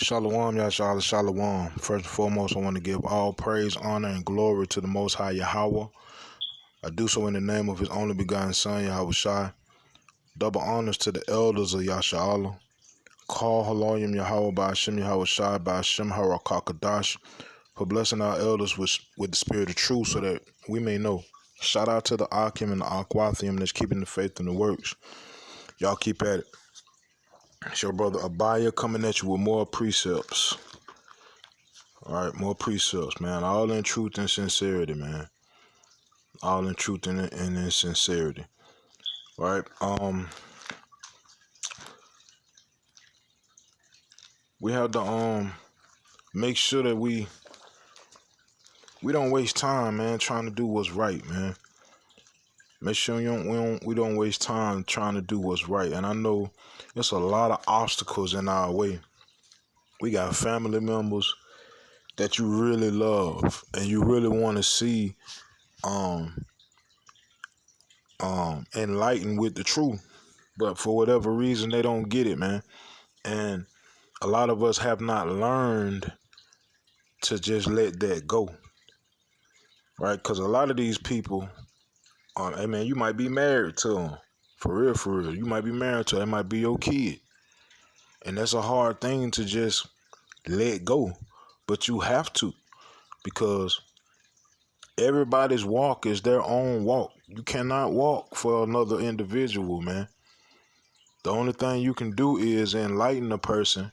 Shalom, Yashala, Shalom. First and foremost, I want to give all praise, honor, and glory to the Most High Yahweh. I do so in the name of His only begotten Son, Yahweh Shai. Double honors to the elders of Yasha'Allah. Call Haloyim Yahweh by Hashem Yahweh Shai by Hashem Harakakadash for blessing our elders with the spirit of truth so that we may know. Shout out to the Akim and the Akwathium that's keeping the faith in the works. Y'all keep at it. It's your brother Abaya coming at you with more precepts. All right, more precepts, man. All in truth and sincerity, man. All in truth and in sincerity. All right. We have to make sure that we don't waste time, man, trying to do what's right, man. Make sure we don't waste time trying to do what's right. And I know there's a lot of obstacles in our way. We got family members that you really love and you really want to see enlightened with the truth, but for whatever reason they don't get it, man. And a lot of us have not learned to just let that go, right? Because a lot of these people, hey man, you might be married to them, for real. You might be married to them, it might be your kid, and that's a hard thing to just let go, but you have to, because everybody's walk is their own walk. You cannot walk for another individual, man. The only thing you can do is enlighten a person,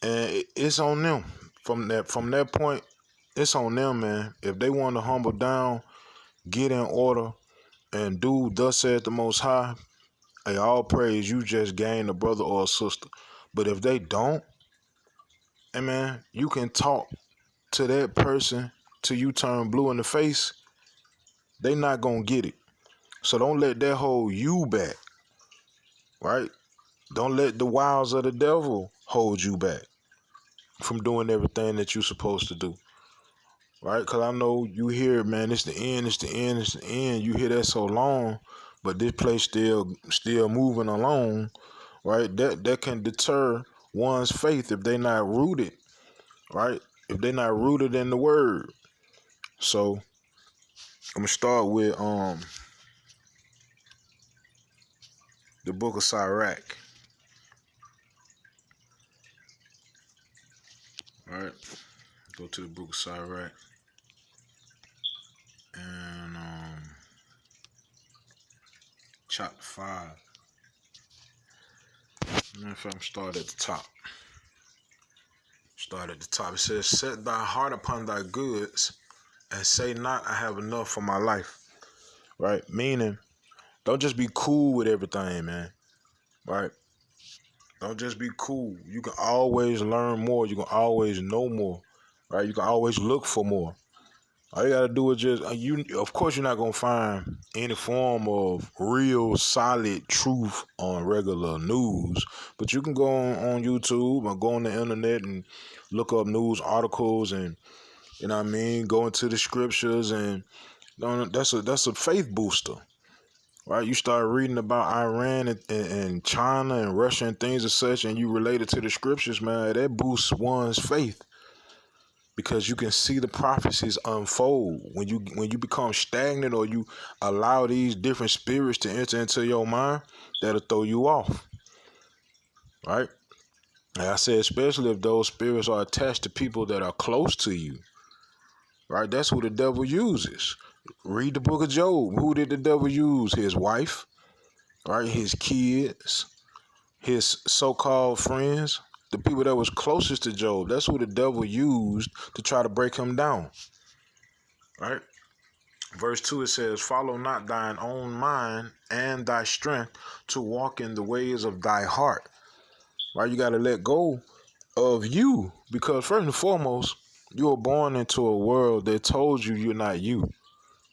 and it's on them. From that point, it's on them, man. If they want to humble down, get in order, and do thus said the Most High, hey, all praise, you just gained a brother or a sister. But if they don't, hey man, you can talk to that person till you turn blue in the face. They not gonna get it. So don't let that hold you back, right? Don't let the wiles of the devil hold you back from doing everything that you're supposed to do, right? Because I know you hear, man, it's the end, it's the end, it's the end. You hear that so long, but this place still moving along, right? That can deter one's faith if they're not rooted, right? If they're not rooted in the word. So I'm gonna start with the book of Sirach. All right, go to the book of Sirach, and chapter 5. And if I'm start at the top. Start at the top. It says, set thy heart upon thy goods and say not, I have enough for my life. Right? Meaning, don't just be cool with everything, man. Right? Don't just be cool. You can always learn more. You can always know more. Right? You can always look for more. All you gotta do is just of course you're not gonna find any form of real solid truth on regular news, but you can go on YouTube or go on the internet and look up news articles, and you know what I mean, go into the scriptures, and that's a faith booster. Right? You start reading about Iran and China and Russia and things of such, and you relate it to the scriptures, man, that boosts one's faith. Because you can see the prophecies unfold when you become stagnant, or you allow these different spirits to enter into your mind, that'll throw you off, right? Like I said, especially if those spirits are attached to people that are close to you, right? That's who the devil uses. Read the book of Job. Who did the devil use? His wife, right? His kids, his so-called friends. The people that was closest to Job, that's who the devil used to try to break him down, right? Verse 2, it says, follow not thine own mind and thy strength to walk in the ways of thy heart. Right? You got to let go of you, because first and foremost, you were born into a world that told you you're not you.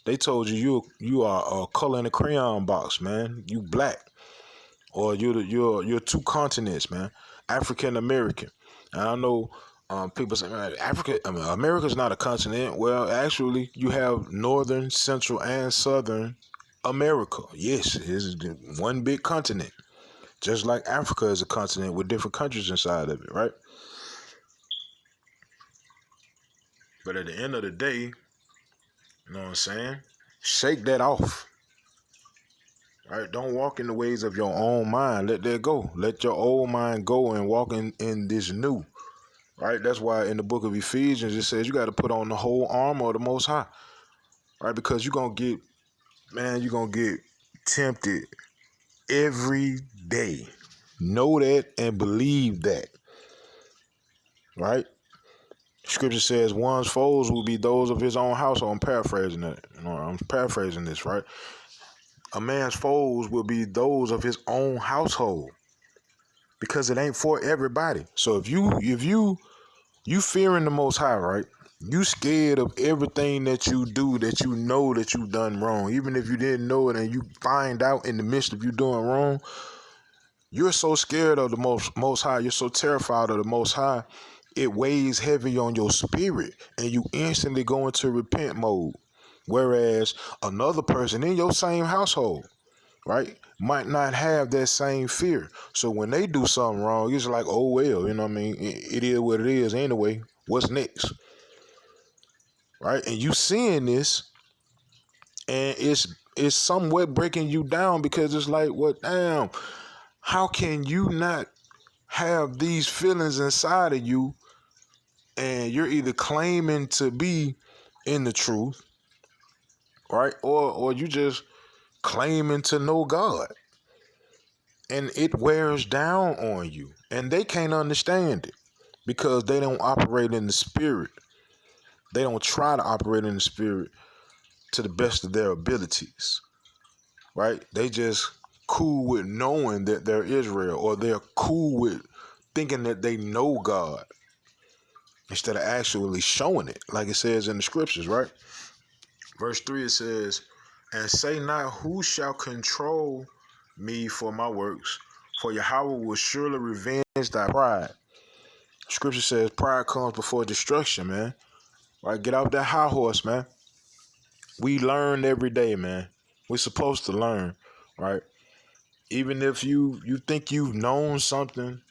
They told you are a color in a crayon box, man. You black, or you're two continents, man. African American. And I know people say, man, America's not a continent. Well, actually, you have Northern, Central, and Southern America. Yes, it is one big continent. Just like Africa is a continent with different countries inside of it, right? But at the end of the day, you know what I'm saying? Shake that off. Right? Don't walk in the ways of your own mind. Let that go. Let your old mind go and walk in this new. Right? That's why in the book of Ephesians it says you got to put on the whole armor of the Most High. Right? Because you're gonna get tempted every day. Know that and believe that. Right? Scripture says one's foes will be those of his own household. I'm paraphrasing that. I'm paraphrasing this, right? A man's foes will be those of his own household because it ain't for everybody. So if you fearing the Most High, right? You scared of everything that you do that you know that you've done wrong. Even if you didn't know it and you find out in the midst of you doing wrong, you're so scared of the most high, you're so terrified of the Most High, it weighs heavy on your spirit and you instantly go into repent mode. Whereas another person in your same household, right, might not have that same fear. So when they do something wrong, it's like, oh well, you know what I mean? It is what it is anyway. What's next? Right? And you seeing this and it's somewhat breaking you down because it's like, what damn, how can you not have these feelings inside of you and you're either claiming to be in the truth, right? Or you just claiming to know God. And it wears down on you. And they can't understand it because they don't operate in the spirit. They don't try to operate in the spirit to the best of their abilities, right? They just cool with knowing that they're Israel, or they're cool with thinking that they know God instead of actually showing it, like it says in the scriptures, right? Verse 3, it says, and say not, who shall control me for my works? For Yahweh will surely revenge thy pride. Scripture says pride comes before destruction, man. Right? Get off that high horse, man. We learn every day, man. We're supposed to learn, right? Even if you think you've known something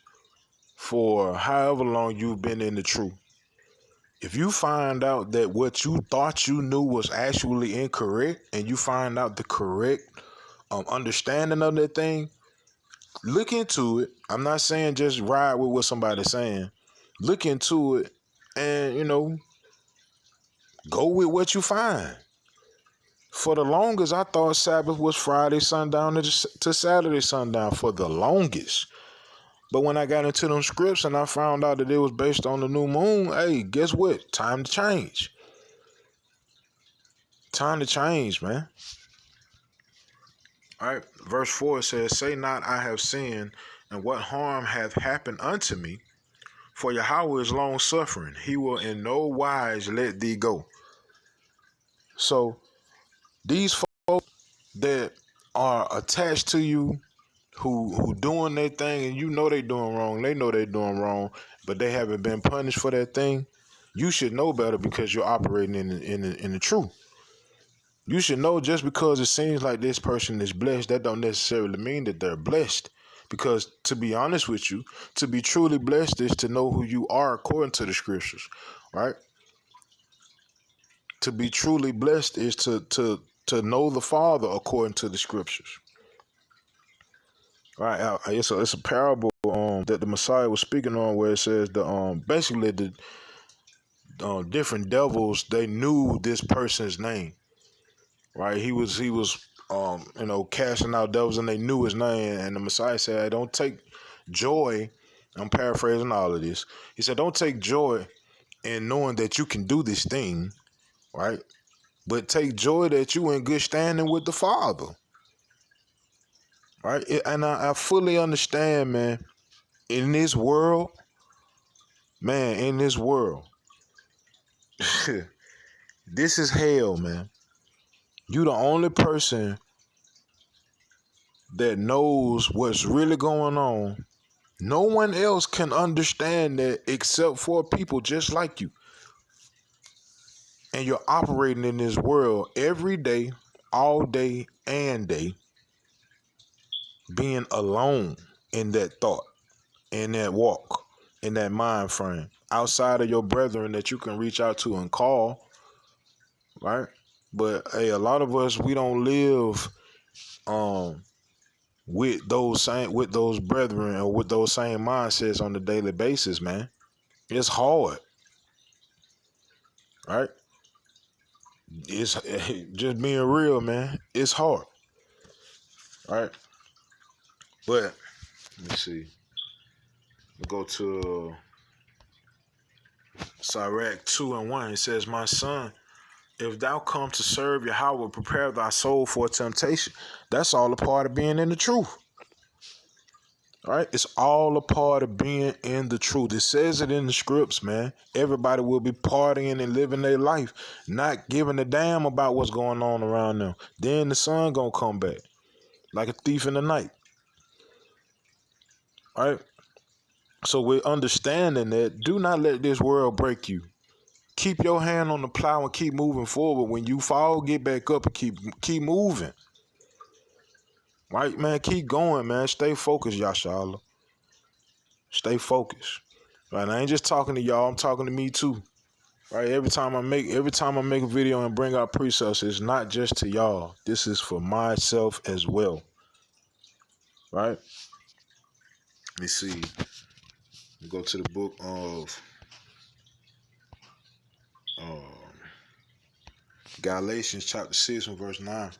for however long you've been in the truth, if you find out that what you thought you knew was actually incorrect and you find out the correct understanding of that thing, look into it. I'm not saying just ride with what somebody's saying. Look into it and, go with what you find. For the longest, I thought Sabbath was Friday sundown to Saturday sundown for the longest. But when I got into them scripts and I found out that it was based on the new moon, hey, guess what? Time to change. Time to change, man. All right, verse 4 says, say not I have sinned, and what harm hath happened unto me? For Yahweh is long suffering. He will in no wise let thee go. So these folks that are attached to you, who doing their thing, and you know they doing wrong, they know they doing wrong, but they haven't been punished for that thing, you should know better because you're operating in the truth. You should know just because it seems like this person is blessed, that don't necessarily mean that they're blessed. Because to be honest with you, to be truly blessed is to know who you are according to the scriptures, right? To be truly blessed is to know the Father according to the scriptures. Right, it's a parable that the Messiah was speaking on, where it says basically the different devils, they knew this person's name, right? He was casting out devils, and they knew his name. And the Messiah said, hey, don't take joy. I'm paraphrasing all of this. He said, don't take joy in knowing that you can do this thing, right? But take joy that you in good standing with the Father, right? And I fully understand, man. In this world, this is hell, man. You the only person that knows what's really going on. No one else can understand that except for people just like you. And you're operating in this world every day, all day and day, being alone in that thought, in that walk, in that mind frame. Outside of your brethren that you can reach out to and call, right? But hey, a lot of us, we don't live with those brethren or with those same mindsets on a daily basis, man. It's hard, right? It's just being real, man. It's hard, right? But let me see. We go to Sirach 2:1. It says, "My son, if thou come to serve Yahweh, prepare thy soul for temptation." That's all a part of being in the truth. All right? It's all a part of being in the truth. It says it in the scripts, man. Everybody will be partying and living their life, not giving a damn about what's going on around them. Then the sun gonna come back like a thief in the night. All right? So we're understanding that do not let this world break you. Keep your hand on the plow and keep moving forward. When you fall, get back up and keep moving. Right, man? Keep going, man. Stay focused, Yashala. Stay focused. Right? I ain't just talking to y'all. I'm talking to me too. Right? Every time I make a video and bring out precepts, it's not just to y'all. This is for myself as well. Right? Let me see. We go to the book of Galatians chapter 6 and verse 9. It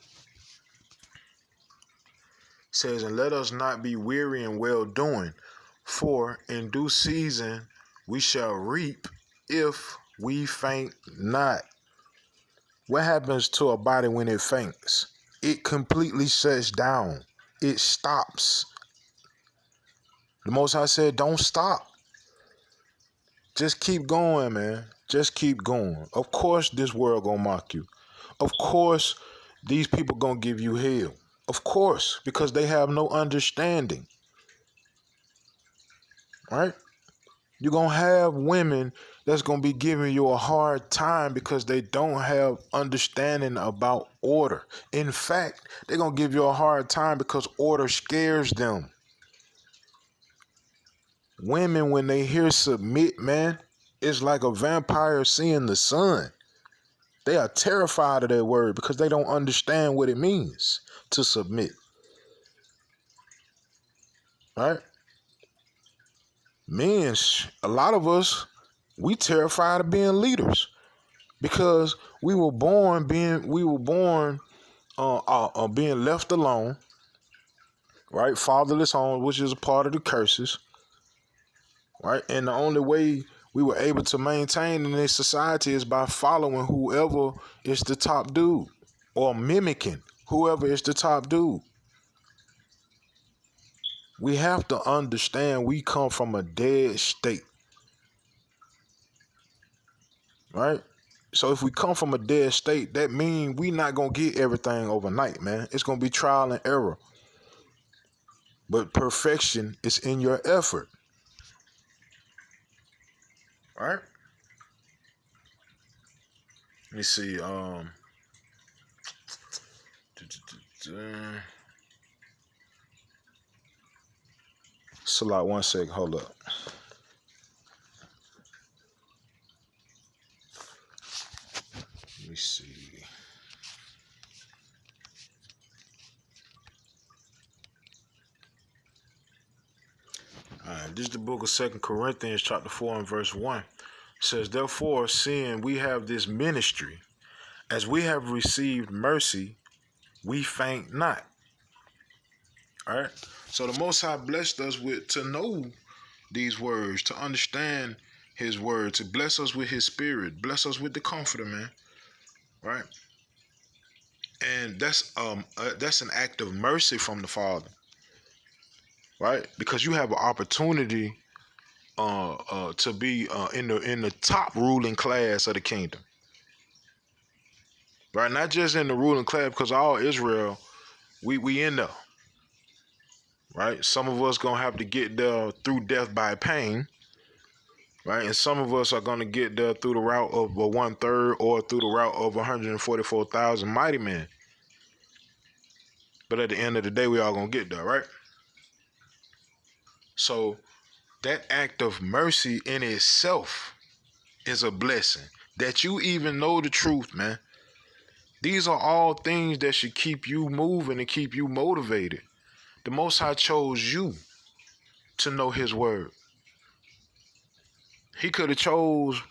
says, "And let us not be weary in well doing, for in due season we shall reap if we faint not." What happens to a body when it faints? It completely shuts down. It stops. The Most High said, don't stop. Just keep going, man. Just keep going. Of course, this world gonna mock you. Of course, these people gonna give you hell. Of course, because they have no understanding. Right? You're gonna have women that's gonna be giving you a hard time because they don't have understanding about order. In fact, they're gonna give you a hard time because order scares them. Women, when they hear submit, man, it's like a vampire seeing the sun. They are terrified of that word because they don't understand what it means to submit. Right? Men, a lot of us, we terrified of being leaders because we were born being left alone, right? Fatherless home, which is a part of the curses, right? And the only way we were able to maintain in this society is by following whoever is the top dude or mimicking whoever is the top dude. We have to understand we come from a dead state, right? So if we come from a dead state, that means we not going to get everything overnight, man. It's going to be trial and error. But perfection is in your effort, right? Let me see. Salat, one sec. Hold up. Let me see. All right, this is the book of 2 Corinthians chapter 4 and verse 1. It says, "Therefore, seeing we have this ministry, as we have received mercy, we faint not." All right. So the Most High blessed us with to know these words, to understand His word, to bless us with His Spirit, bless us with the Comforter, man. Right. And that's an act of mercy from the Father, right? Because you have an opportunity to be in the top ruling class of the kingdom, right? Not just in the ruling class, because all Israel, we in there, right? Some of us gonna have to get there through death by pain, right? And some of us are gonna get there through the route of a 1/3 or through the route of 144,000 mighty men. But at the end of the day, we all gonna get there, right? So That act of mercy in itself is a blessing. That you even know the truth, man. These are all things that should keep you moving and keep you motivated. The Most High chose you to know His word. He could have chose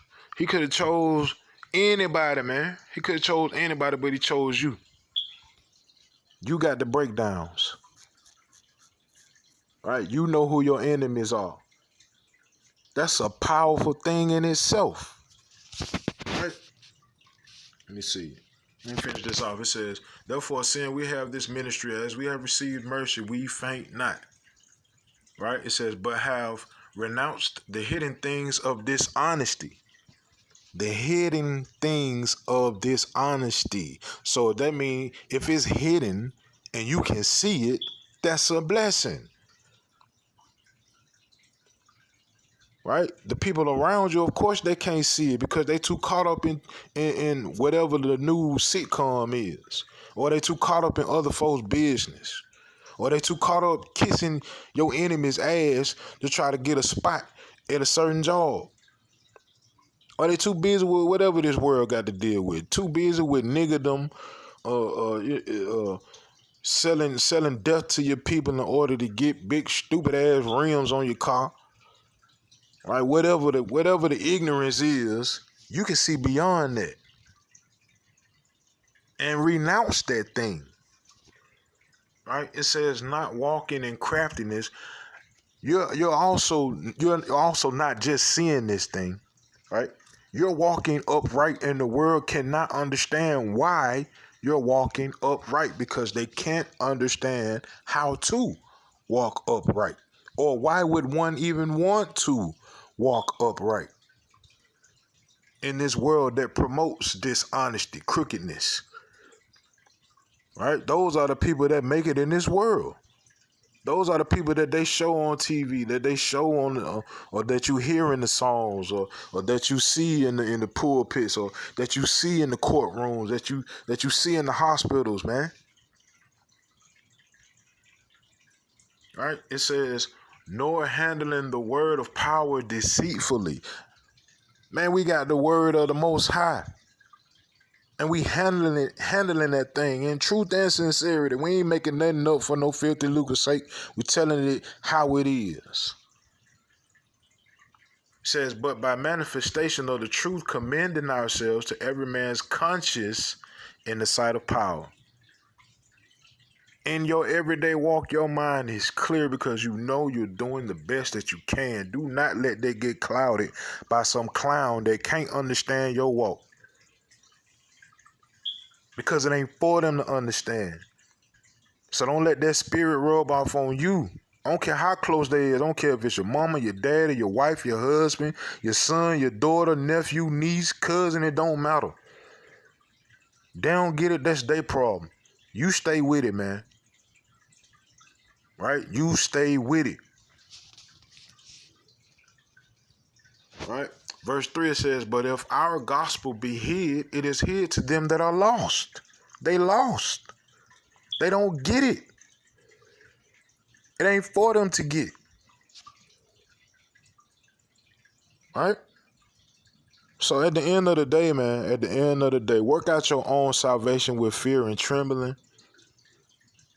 anybody, man. He could have chose anybody, but He chose you. You got the breakdowns, right? You know who your enemies are. That's a powerful thing in itself, right? Let me see. Let me finish this off. It says, therefore, seeing we have this ministry, as we have received mercy, we faint not. Right? It says, but have renounced the hidden things of dishonesty. The hidden things of dishonesty. So that means if it's hidden and you can see it, that's a blessing. Right? The people around you, of course, they can't see it because they too caught up in whatever the new sitcom is. Or they too caught up in other folks' business. Or they too caught up kissing your enemy's ass to try to get a spot at a certain job. Or they too busy with whatever this world got to deal with. Too busy with niggerdom, selling death to your people in order to get big stupid ass rims on your car. Right? Whatever the ignorance is, you can see beyond that. And renounce that thing. Right? It says not walking in craftiness. You're also not just seeing this thing, right? You're walking upright, and the world cannot understand why you're walking upright because they can't understand how to walk upright, or why would one even want to walk upright in this world that promotes dishonesty, crookedness, right? Those are the people that make it in this world. Those are the people that they show on TV, that they show on, or that you hear in the songs, or that you see in the pulpits, or that you see in the courtrooms, that you see in the hospitals, man. Right? It says, nor handling the word of power deceitfully. Man, we got the word of the Most High. And we handling that thing in truth and sincerity. We ain't making nothing up for no filthy lucre's sake. We telling it how it is. It says, but by manifestation of the truth, commending ourselves to every man's conscience in the sight of power. In your everyday walk, your mind is clear because you know you're doing the best that you can. Do not let that get clouded by some clown that can't understand your walk. Because it ain't for them to understand. So don't let that spirit rub off on you. I don't care how close they is. I don't care if it's your mama, your daddy, your wife, your husband, your son, your daughter, nephew, niece, cousin. It don't matter. They don't get it. That's their problem. You stay with it, man. Right? You stay with it. Right? Verse 3 it says, but if our gospel be hid, it is hid to them that are lost. They lost. They don't get it. It ain't for them to get. Right? So at the end of the day, man, work out your own salvation with fear and trembling.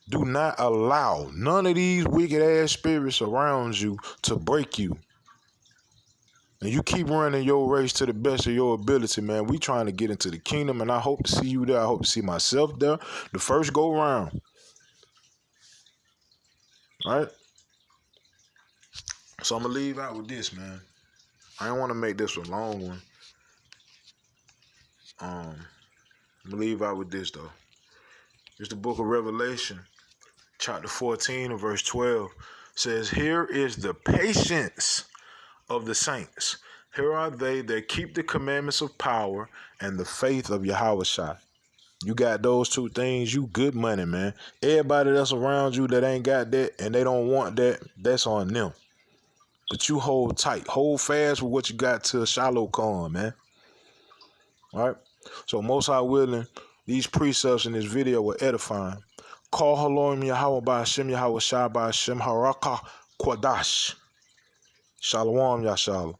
Do not allow none of these wicked ass spirits around you to break you. And you keep running your race to the best of your ability, man. We trying to get into the kingdom, and I hope to see you there. I hope to see myself there. The first go round. All right? So I'm going to leave out with this, man. I don't want to make this a long one. I'm going to leave out with this, though. It's the book of Revelation, chapter 14 and verse 12. Says, here is the patience of the saints. Here are they that keep the commandments of power and the faith of Yahushua. You got those two things, you good money, man. Everybody that's around you that ain't got that and they don't want that, that's on them. But you hold tight, hold fast with what you got till Shiloh come, man. All right? So most High willing, these precepts in this video were edifying. Call Halom Yahweh by Hashem Yahweh Shai by Hashem Haraka Kwadash. Shalom, Yashala.